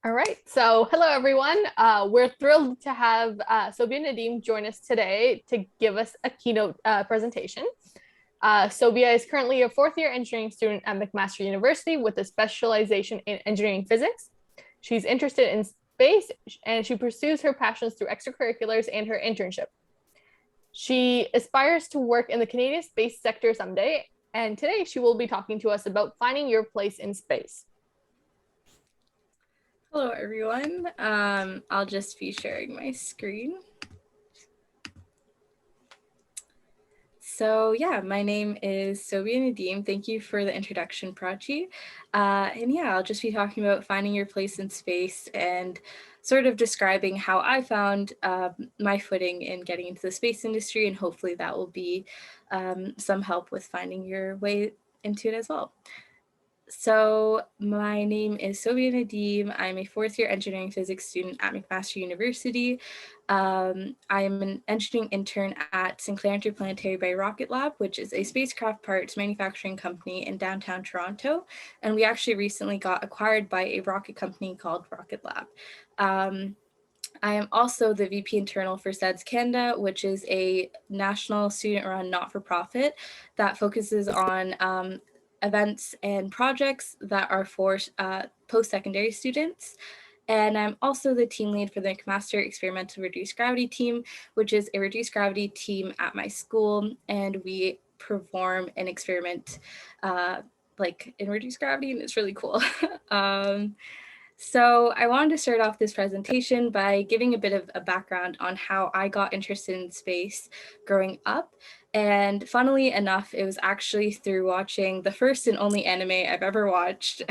All right. So, hello, everyone. We're thrilled to have Sobia and Nadeem join us today to give us a keynote presentation. Sobia is currently a fourth year engineering student at McMaster University with a specialization in engineering physics. She's interested in space and she pursues her passions through extracurriculars and her internship. She aspires to work in the Canadian space sector someday. And today she will be talking to us about finding your place in space. Hello, everyone. I'll just be sharing my screen. So yeah, my name is Sobia Nadeem. Thank you for the introduction, Prachi. And yeah, I'll just be talking about finding your place in space and sort of describing how I found my footing in getting into the space industry, and hopefully that will be some help with finding your way into it as well. So my name is Sobia Nadeem. I'm a fourth year engineering physics student at McMaster University. I am an engineering intern at Sinclair Interplanetary by Rocket Lab, which is a spacecraft parts manufacturing company in downtown Toronto. And we actually recently got acquired by a rocket company called Rocket Lab. I am also the VP internal for SEDS Canada, which is a national student-run not-for-profit that focuses on events and projects that are for post-secondary students. And I'm also the team lead for the McMaster Experimental Reduced Gravity team, which is a reduced gravity team at my school. And we perform an experiment like in reduced gravity, and it's really cool. So I wanted to start off this presentation by giving a bit of a background on how I got interested in space growing up. And funnily enough, it was actually through watching the first and only anime I've ever watched,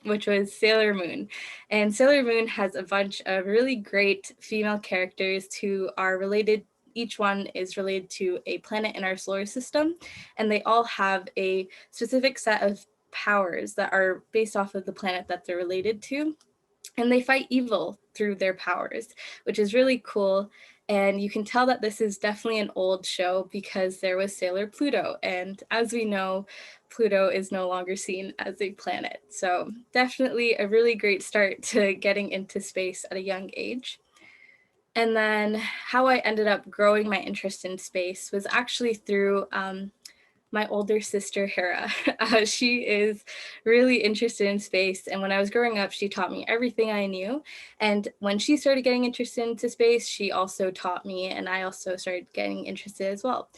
which was Sailor Moon. And Sailor Moon has a bunch of really great female characters who are related. Each one is related to a planet in our solar system, and they all have a specific set of powers that are based off of the planet that they're related to. And they fight evil through their powers, which is really cool. And you can tell that this is definitely an old show because there was Sailor Pluto. And as we know, Pluto is no longer seen as a planet. So, definitely a really great start to getting into space at a young age. And then, how I ended up growing my interest in space was actually through my older sister, Hera. She is really interested in space. And when I was growing up, she taught me everything I knew. And when she started getting interested into space, she also taught me, and I also started getting interested as well.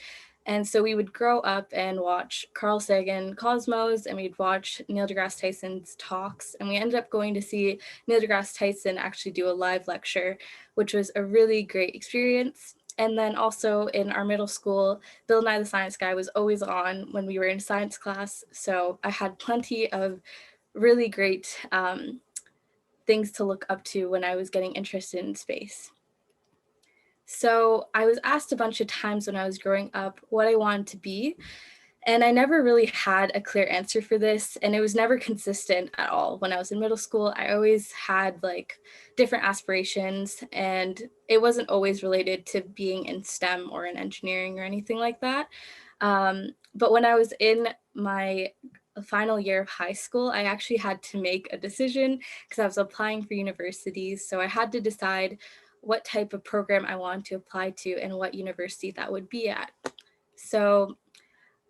And so we would grow up and watch Carl Sagan Cosmos, and we'd watch Neil deGrasse Tyson's talks. And we ended up going to see Neil deGrasse Tyson actually do a live lecture, which was a really great experience. And then also in our middle school, Bill Nye the Science Guy was always on when we were in science class. So I had plenty of really great things to look up to when I was getting interested in space. So I was asked a bunch of times when I was growing up what I wanted to be. And I never really had a clear answer for this. And it was never consistent at all. When I was in middle school, I always had like different aspirations, and it wasn't always related to being in STEM or in engineering or anything like that. But when I was in my final year of high school, I actually had to make a decision because I was applying for universities. So I had to decide what type of program I wanted to apply to and what university that would be at. So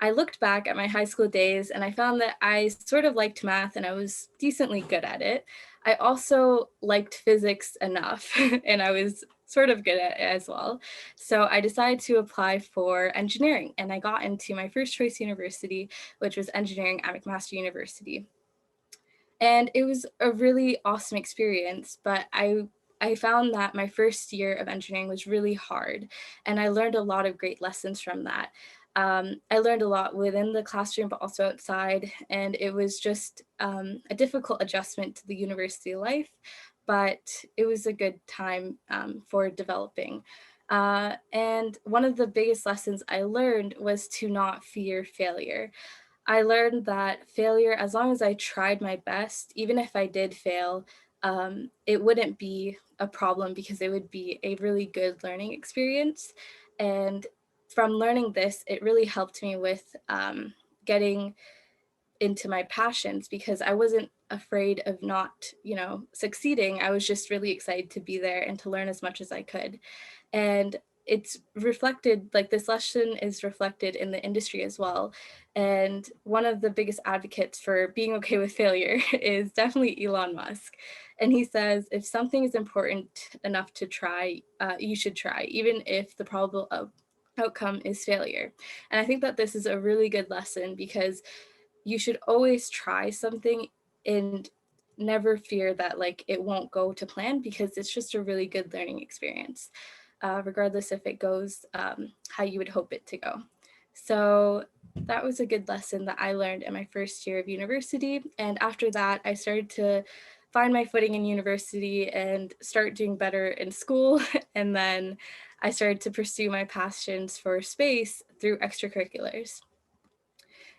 I looked back at my high school days and I found that I sort of liked math and I was decently good at it. I also liked physics enough and I was sort of good at it as well. So I decided to apply for engineering and I got into my first choice university, which was engineering at McMaster University. And it was a really awesome experience, but I found that my first year of engineering was really hard, and I learned a lot of great lessons from that. I learned a lot within the classroom, but also outside, and it was just a difficult adjustment to the university life, but it was a good time for developing. And one of the biggest lessons I learned was to not fear failure. I learned that failure, as long as I tried my best, even if I did fail, it wouldn't be a problem because it would be a really good learning experience. And from learning this, it really helped me with getting into my passions, because I wasn't afraid of not, succeeding. I was just really excited to be there and to learn as much as I could. And it's reflected, like this lesson is reflected in the industry as well. And one of the biggest advocates for being okay with failure is definitely Elon Musk. And he says, if something is important enough to try, you should try, even if the probable outcome is failure. And I think that this is a really good lesson, because you should always try something and never fear that like it won't go to plan, because it's just a really good learning experience, regardless if it goes how you would hope it to go. So that was a good lesson that I learned in my first year of university. And after that, I started to find my footing in university and start doing better in school. And then I started to pursue my passions for space through extracurriculars.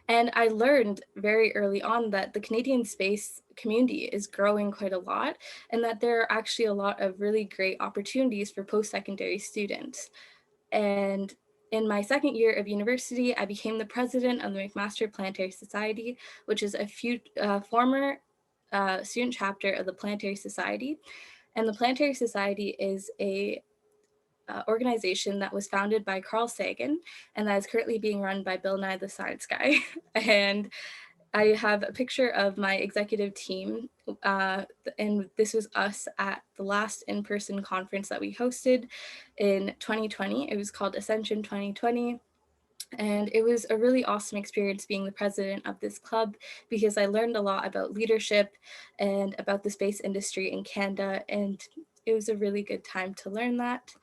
And I learned very early on that the Canadian space community is growing quite a lot, and that there are actually a lot of really great opportunities for post-secondary students. And in my second year of university, I became the president of the McMaster Planetary Society, which is a former student chapter of the Planetary Society. And the Planetary Society is a organization that was founded by Carl Sagan, and that is currently being run by Bill Nye the Science Guy. And I have a picture of my executive team, and this was us at the last in-person conference that we hosted in 2020. It was called Ascension 2020. And it was a really awesome experience being the president of this club, because I learned a lot about leadership and about the space industry in Canada. And it was a really good time to learn that.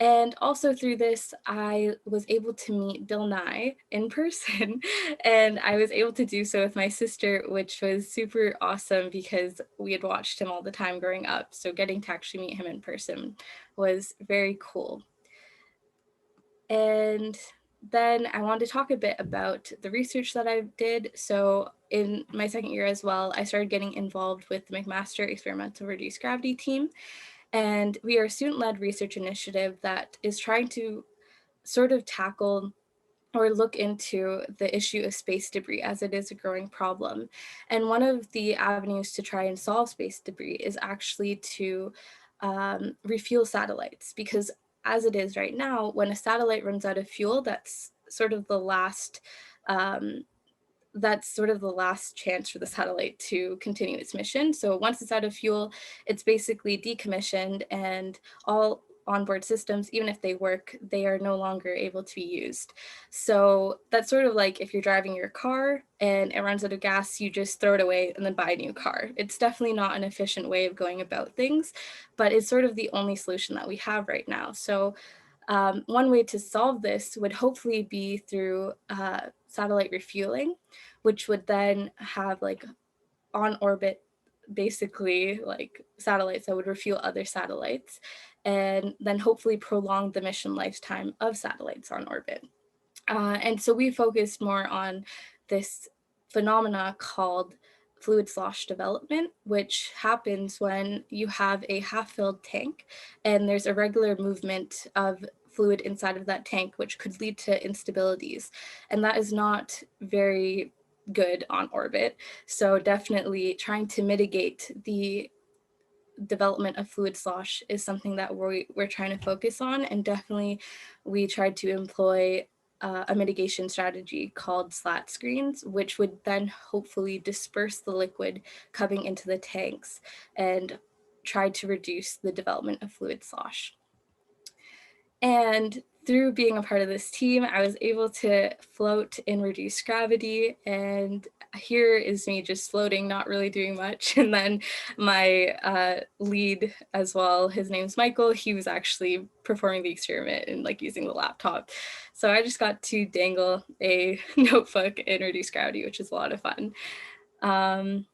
And also through this, I was able to meet Bill Nye in person, and I was able to do so with my sister, which was super awesome because we had watched him all the time growing up. So getting to actually meet him in person was very cool. And then I wanted to talk a bit about the research that I did. So in my second year as well, I started getting involved with the McMaster Experimental Reduced Gravity team. And we are a student-led research initiative that is trying to sort of tackle or look into the issue of space debris, as it is a growing problem. And one of the avenues to try and solve space debris is actually to refuel satellites, because as it is right now, when a satellite runs out of fuel, um, that's sort of the last chance for the satellite to continue its mission. So once it's out of fuel, it's basically decommissioned, and all onboard systems, even if they work, they are no longer able to be used. So that's sort of like if you're driving your car and it runs out of gas, you just throw it away and then buy a new car. It's definitely not an efficient way of going about things, but it's sort of the only solution that we have right now. So one way to solve this would hopefully be through satellite refueling, which would then have like on orbit, basically like satellites that would refuel other satellites, and then hopefully prolong the mission lifetime of satellites on orbit. And so we focused more on this phenomena called fluid slosh development, which happens when you have a half-filled tank and there's a regular movement of fluid inside of that tank, which could lead to instabilities. And that is not very good on orbit. So definitely trying to mitigate the development of fluid slosh is something that we're trying to focus on. And definitely we tried to employ a mitigation strategy called slat screens, which would then hopefully disperse the liquid coming into the tanks and try to reduce the development of fluid slosh. And through being a part of this team, I was able to float in reduced gravity. And here is me just floating, not really doing much. And then my lead as well, his name's Michael. He was actually performing the experiment and like using the laptop. So I just got to dangle a notebook in reduced gravity, which is a lot of fun. And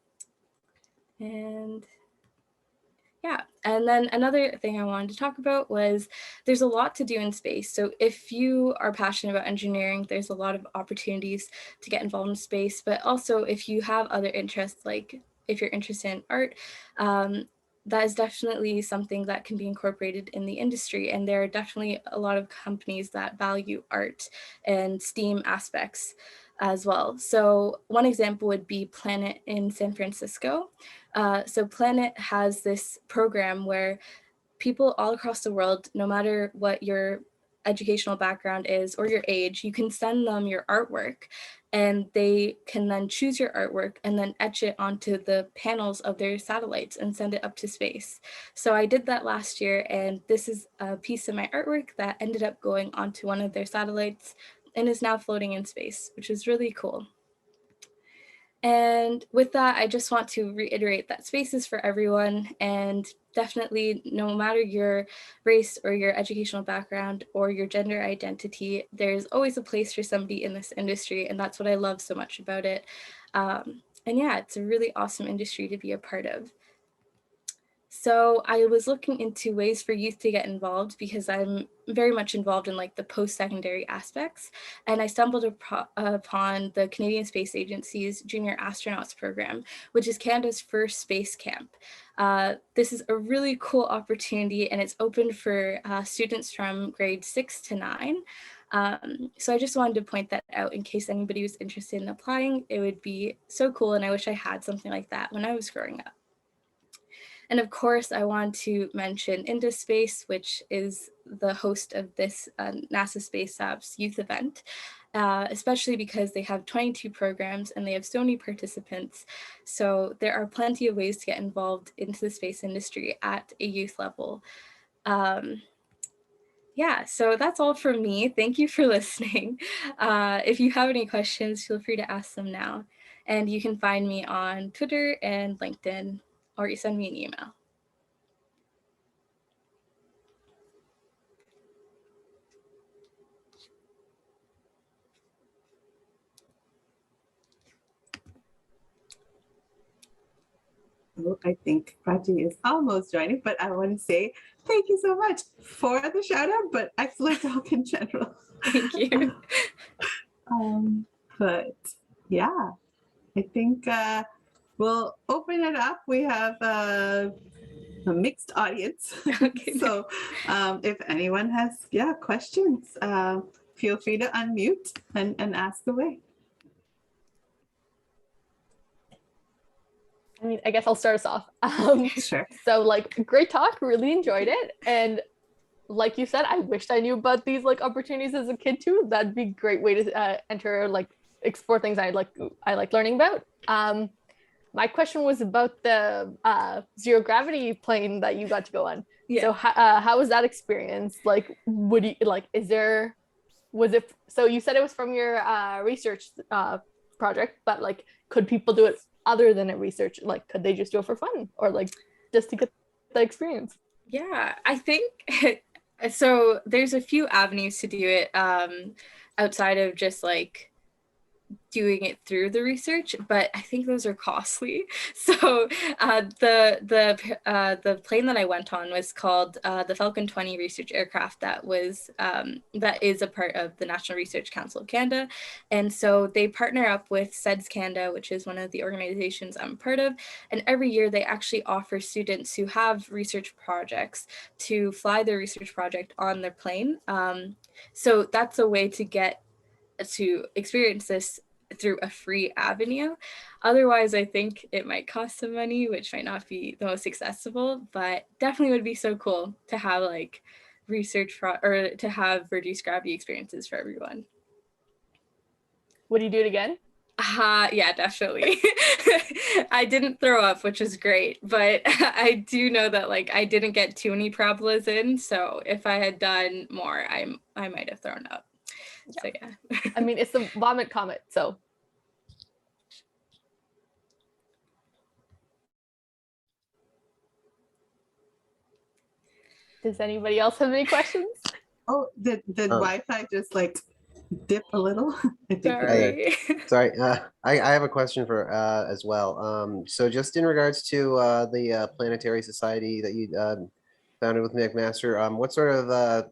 yeah, and then another thing I wanted to talk about was there's a lot to do in space. So if you are passionate about engineering, there's a lot of opportunities to get involved in space, but also if you have other interests, like if you're interested in art, that is definitely something that can be incorporated in the industry. And there are definitely a lot of companies that value art and STEAM aspects. as well. So one example would be Planet in San Francisco. So Planet has this program where people all across the world, no matter what your educational background is or your age, you can send them your artwork and they can then choose your artwork and then etch it onto the panels of their satellites and send it up to space. So I did that last year, and this is a piece of my artwork that ended up going onto one of their satellites and is now floating in space, which is really cool. And with that, I just want to reiterate that space is for everyone, and definitely no matter your race or your educational background or your gender identity, there's always a place for somebody in this industry, and that's what I love so much about it. And yeah, it's a really awesome industry to be a part of. So I was looking into ways for youth to get involved because I'm very much involved in like the post-secondary aspects. And I stumbled upon the Canadian Space Agency's Junior Astronauts Program, which is Canada's first space camp. This is a really cool opportunity, and it's open for students from grade 6 to 9. So I just wanted to point that out in case anybody was interested in applying. It would be so cool, and I wish I had something like that when I was growing up. And of course, I want to mention Induspace, which is the host of this NASA Space Labs youth event, especially because they have 22 programs and they have so many participants. So there are plenty of ways to get involved into the space industry at a youth level. Yeah, so that's all from me. Thank you for listening. If you have any questions, feel free to ask them now. And you can find me on Twitter and LinkedIn, or you send me an email. I think Prachi is almost joining, but I want to say thank you so much for the shout out, but excellent talk in general. Thank you. But yeah, I think we'll open it up. We have a mixed audience. Okay. So if anyone has questions, feel free to unmute and ask away. I mean, I guess I'll start us off. Sure. So like, great talk, really enjoyed it. And like you said, I wished I knew about these like opportunities as a kid too. That'd be a great way to enter, like explore things I like learning about. My question was about the zero gravity plane that you got to go on. Yeah. So how was that experience? Like, would you like, was it, so you said it was from your research project, but like, could people do it other than a research? Like, could they just do it for fun or like just to get the experience? Yeah, I think so. There's a few avenues to do it outside of just like doing it through the research, but I think those are costly. So the plane that I went on was called the Falcon 20 research aircraft that is a part of the National Research Council of Canada. And so they partner up with SEDS Canada, which is one of the organizations I'm part of. And every year they actually offer students who have research projects to fly their research project on their plane. So that's a way to experience this through a free avenue. Otherwise, I think it might cost some money, which might not be the most accessible, but definitely would be so cool to have like or to have reduced gravity experiences for everyone. Would you do it again? Yeah, definitely. I didn't throw up, which is great, but I do know that like I didn't get too many parabolas in, so if I had done more, I might have thrown up. So yeah. I mean, it's the vomit comet, so. Does anybody else have any questions? Oh, did Wi-Fi just like dip a little? I think Sorry. Sorry, I have a question for as well. So just in regards to the Planetary Society that you founded with McMaster, what sort of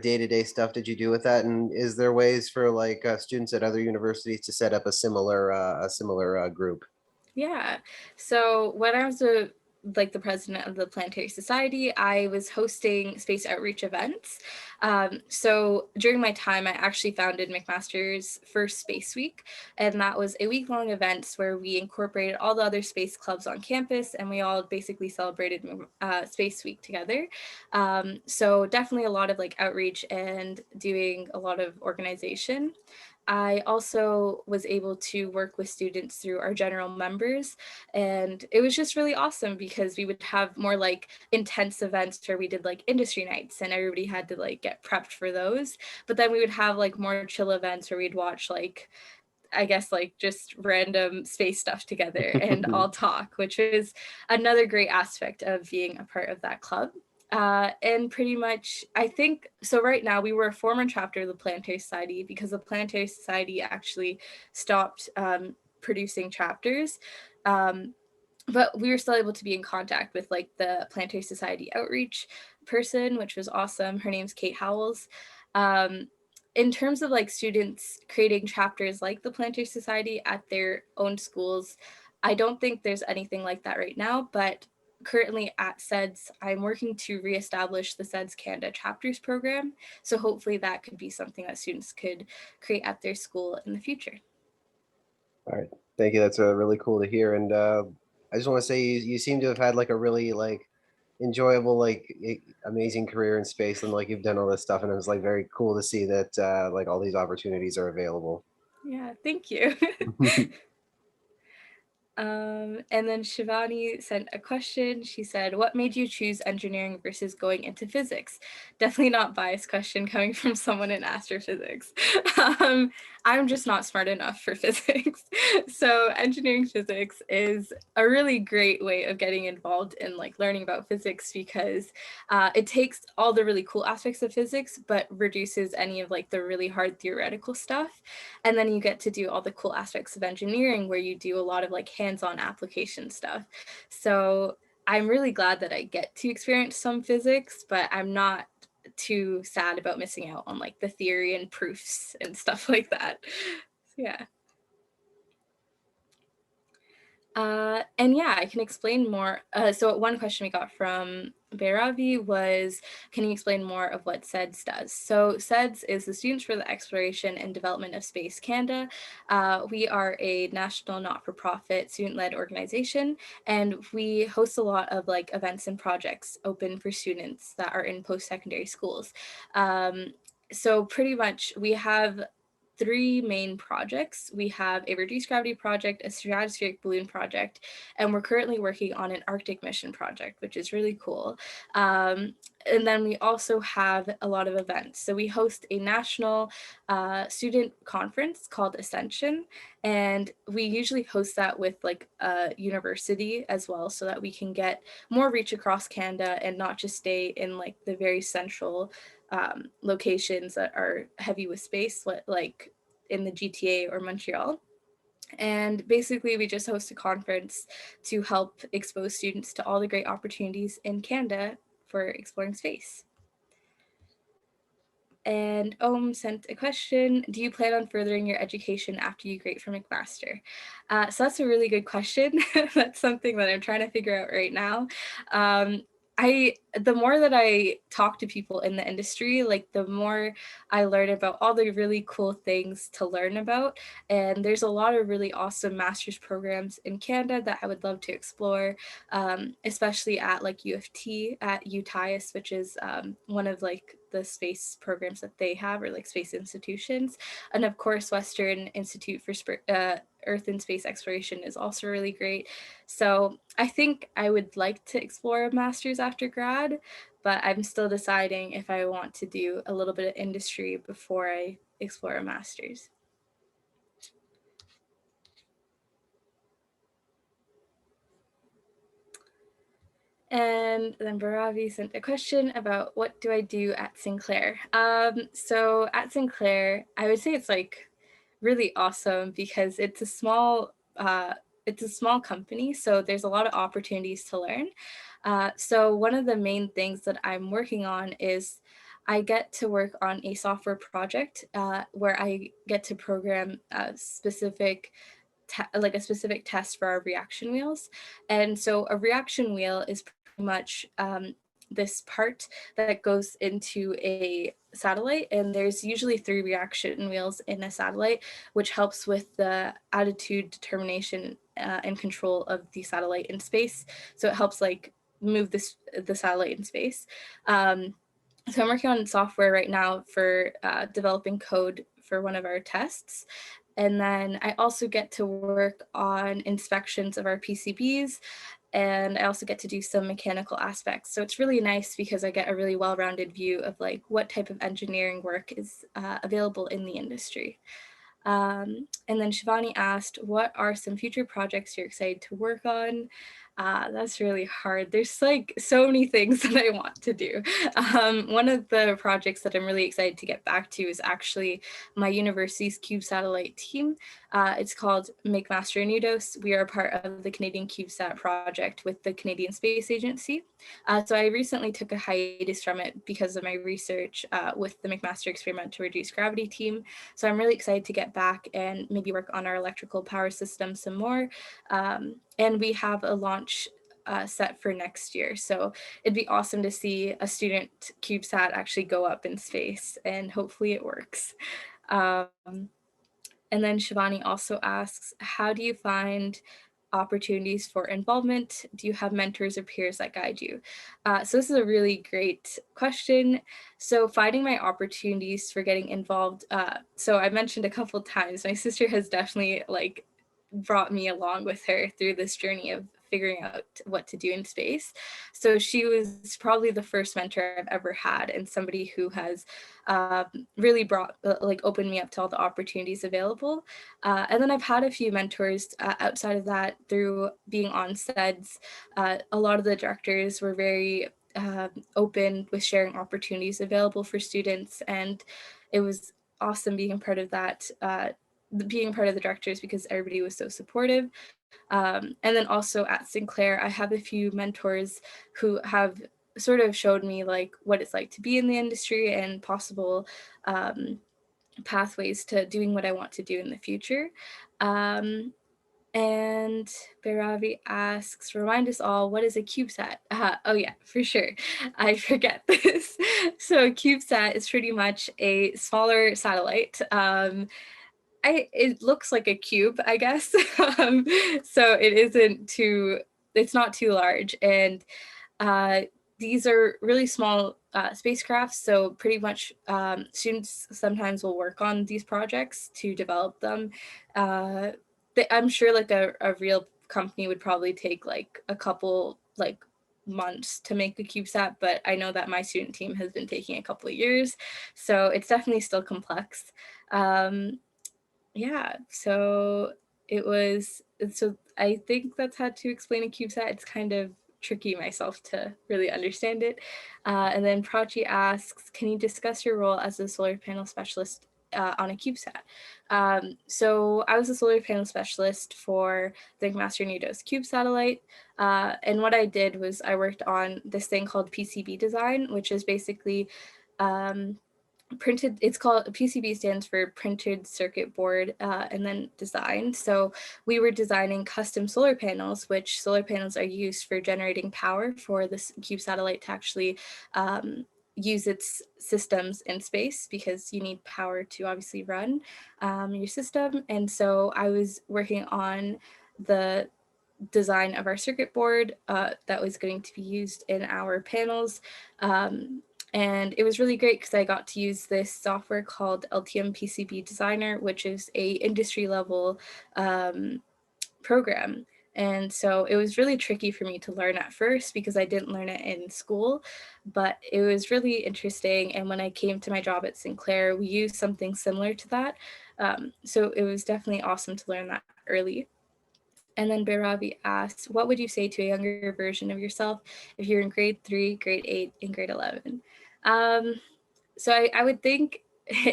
day-to-day stuff did you do with that? And is there ways for like students at other universities to set up a similar group? Yeah. So when I was a like the president of the Planetary Society, I was hosting space outreach events. So during my time, I actually founded McMaster's first Space Week, and that was a week-long event where we incorporated all the other space clubs on campus, and we all basically celebrated Space Week together. So definitely a lot of like outreach and doing a lot of organization. I also was able to work with students through our general members, and it was just really awesome because we would have more like intense events where we did like industry nights and everybody had to like get prepped for those. But then we would have like more chill events where we'd watch like, I guess, like just random space stuff together and all talk, which is another great aspect of being a part of that club. And pretty much, I think, so right now we were a former chapter of the Planetary Society because the Planetary Society actually stopped producing chapters. But we were still able to be in contact with like the Planetary Society outreach person, which was awesome. Her name's Kate Howells. In terms of like students creating chapters like the Planetary Society at their own schools, I don't think there's anything like that right now, but currently at SEDS, I'm working to reestablish the SEDS Canada Chapters program. So hopefully that could be something that students could create at their school in the future. All right, thank you. That's really cool to hear. And I just want to say you seem to have had like a really like enjoyable, like amazing career in space, and like you've done all this stuff, and it was like very cool to see that like all these opportunities are available. Yeah, thank you. And then Shivani sent a question. She said, what made you choose engineering versus going into physics? Definitely not biased question coming from someone in astrophysics. I'm just not smart enough for physics. So engineering physics is a really great way of getting involved in like learning about physics because it takes all the really cool aspects of physics, but reduces any of like the really hard theoretical stuff. And then you get to do all the cool aspects of engineering where you do a lot of like hands-on application stuff. So I'm really glad that I get to experience some physics, but I'm not too sad about missing out on like the theory and proofs and stuff like that. So, yeah. And yeah, I can explain more. So one question we got from Bhairavi was, can you explain more of what SEDS does? So SEDS is the Students for the Exploration and Development of Space Canada. We are a national not-for-profit student-led organization, and we host a lot of like events and projects open for students that are in post-secondary schools. So pretty much we have three main projects. We have a reduced gravity project, a stratospheric balloon project, and we're currently working on an Arctic mission project, which is really cool. And then we also have a lot of events. So we host a national student conference called Ascension, and we usually host that with like a university as well, so that we can get more reach across Canada and not just stay in like the very central locations that are heavy with space, like in the GTA or Montreal. And basically, we just host a conference to help expose students to all the great opportunities in Canada for exploring space. And sent a question, do you plan on furthering your education after you graduate from McMaster? So that's a really good question. That's something that I'm trying to figure out right now. The more that I talk to people in the industry, like the more I learn about all the really cool things to learn about. And there's a lot of really awesome master's programs in Canada that I would love to explore, especially at like U of T, at UTIUS, which is one of like the space programs that they have, or like space institutions. And of course, Western Institute for Earth and Space Exploration is also really great. So I think I would like to explore a master's after grad, but I'm still deciding if I want to do a little bit of industry before I explore a master's. And then Baravi sent a question about what do I do at Sinclair? So at Sinclair, I would say it's like really awesome because it's a small company, so there's a lot of opportunities to learn. So one of the main things that I'm working on is I get to work on a software project where I get to program specific like a specific test for our reaction wheels. And so a reaction wheel is pretty much this part that goes into a satellite, and there's usually 3 reaction wheels in a satellite, which helps with the attitude, determination, and control of the satellite in space. So it helps like move the satellite in space. So I'm working on software right now for developing code for one of our tests. And then I also get to work on inspections of our PCBs, and I also get to do some mechanical aspects. So it's really nice because I get a really well-rounded view of like what type of engineering work is available in the industry. And then Shivani asked, what are some future projects you're excited to work on? That's really hard. There's like so many things that I want to do. One of the projects that I'm really excited to get back to is actually my university's Cube Satellite team. It's called McMaster Nudos. We are part of the Canadian CubeSat project with the Canadian Space Agency. So I recently took a hiatus from it because of my research with the McMaster Experiment to Reduce Gravity team. So I'm really excited to get back and maybe work on our electrical power system some more. And we have a launch set for next year. So it'd be awesome to see a student CubeSat actually go up in space, and hopefully it works. And then Shivani also asks, how do you find opportunities for involvement? Do you have mentors or peers that guide you? So this is a really great question. So finding my opportunities for getting involved. So I mentioned a couple of times, my sister has definitely like brought me along with her through this journey of figuring out what to do in space. So she was probably the first mentor I've ever had, and somebody who has really brought like opened me up to all the opportunities available. And then I've had a few mentors outside of that through being on SEDS. A lot of the directors were very open with sharing opportunities available for students, and it was awesome being a part of that. Being part of the directors because everybody was so supportive. And then also at Sinclair, I have a few mentors who have sort of showed me like what it's like to be in the industry and possible pathways to doing what I want to do in the future. And Bhairavi asks, remind us all, what is a CubeSat? Oh yeah, for sure. I forget this. So a CubeSat is pretty much a smaller satellite. It looks like a cube, I guess. So it's not too large. And these are really small spacecrafts. So pretty much students sometimes will work on these projects to develop them. I'm sure like a real company would probably take like a couple like months to make a CubeSat, but I know that my student team has been taking a couple of years. So it's definitely still complex. Yeah, so I think that's how to explain a CubeSat. It's kind of tricky myself to really understand it. And then Prachi asks, can you discuss your role as a solar panel specialist on a CubeSat? So I was a solar panel specialist for the McMaster Nudos Cube satellite. And what I did was I worked on this thing called PCB design, which is basically it's called PCB stands for printed circuit board and then design. So we were designing custom solar panels, which solar panels are used for generating power for this Cube satellite to actually use its systems in space, because you need power to obviously run your system. And so I was working on the design of our circuit board that was going to be used in our panels. And it was really great because I got to use this software called LTM PCB Designer, which is a industry level program. And so it was really tricky for me to learn at first because I didn't learn it in school, but it was really interesting. And when I came to my job at Sinclair, we used something similar to that. So it was definitely awesome to learn that early. And then Bhairavi asks, what would you say to a younger version of yourself if you're in grade 3, grade 8, and grade 11? So I would think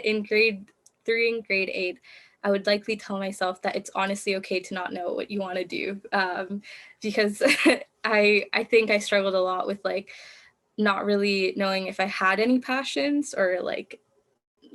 in grade 3 and grade 8, I would likely tell myself that it's honestly okay to not know what you want to do, because I think I struggled a lot with like not really knowing if I had any passions or like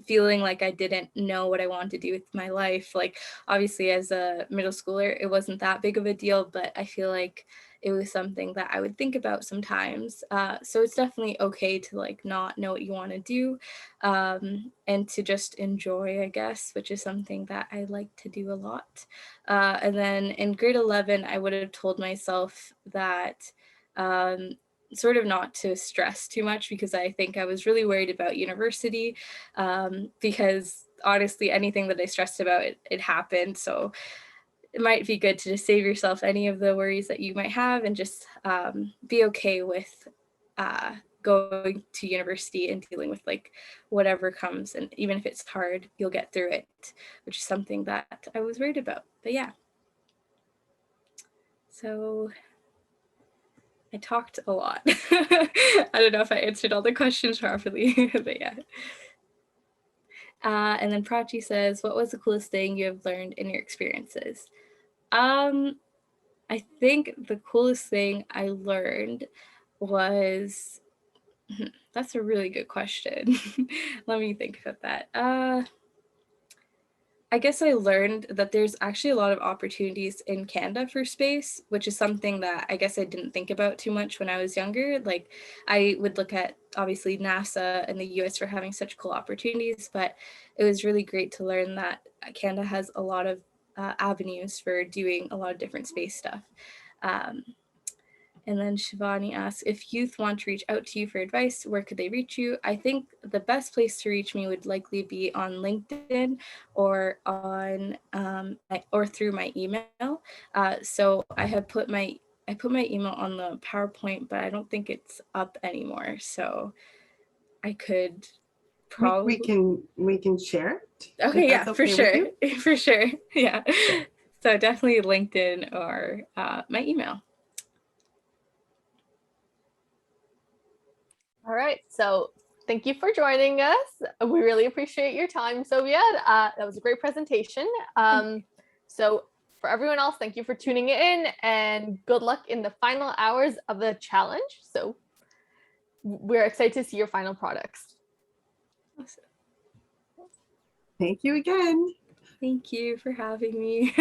feeling like I didn't know what I wanted to do with my life. Like obviously as a middle schooler, it wasn't that big of a deal, but I feel like it was something that I would think about sometimes. So it's definitely okay to like not know what you want to do, and to just enjoy, I guess, which is something that I like to do a lot. And then in grade 11, I would have told myself that sort of not to stress too much, because I think I was really worried about university, because honestly, anything that I stressed about, it happened. So it might be good to just save yourself any of the worries that you might have, and just be okay with going to university and dealing with like whatever comes. And even if it's hard, you'll get through it, which is something that I was worried about. But yeah. So I talked a lot. I don't know if I answered all the questions properly, but yeah. And then Prachi says, what was the coolest thing you have learned in your experiences? I think the coolest thing I learned was, that's a really good question. Let me think about that. I guess I learned that there's actually a lot of opportunities in Canada for space, which is something that I guess I didn't think about too much when I was younger. Like I would look at obviously NASA and the US for having such cool opportunities, but it was really great to learn that Canada has a lot of avenues for doing a lot of different space stuff. And then Shivani asks, if youth want to reach out to you for advice, where could they reach you? I think the best place to reach me would likely be on LinkedIn or on or through my email. So I put my email on the PowerPoint, but I don't think it's up anymore. So I could probably we can share it. Okay, yeah, for sure. For sure. Yeah. So definitely LinkedIn or my email. All right, so thank you for joining us. We really appreciate your time, Sobia. That was a great presentation. So for everyone else, thank you for tuning in, and good luck in the final hours of the challenge. So we're excited to see your final products. Awesome. Thank you again. Thank you for having me.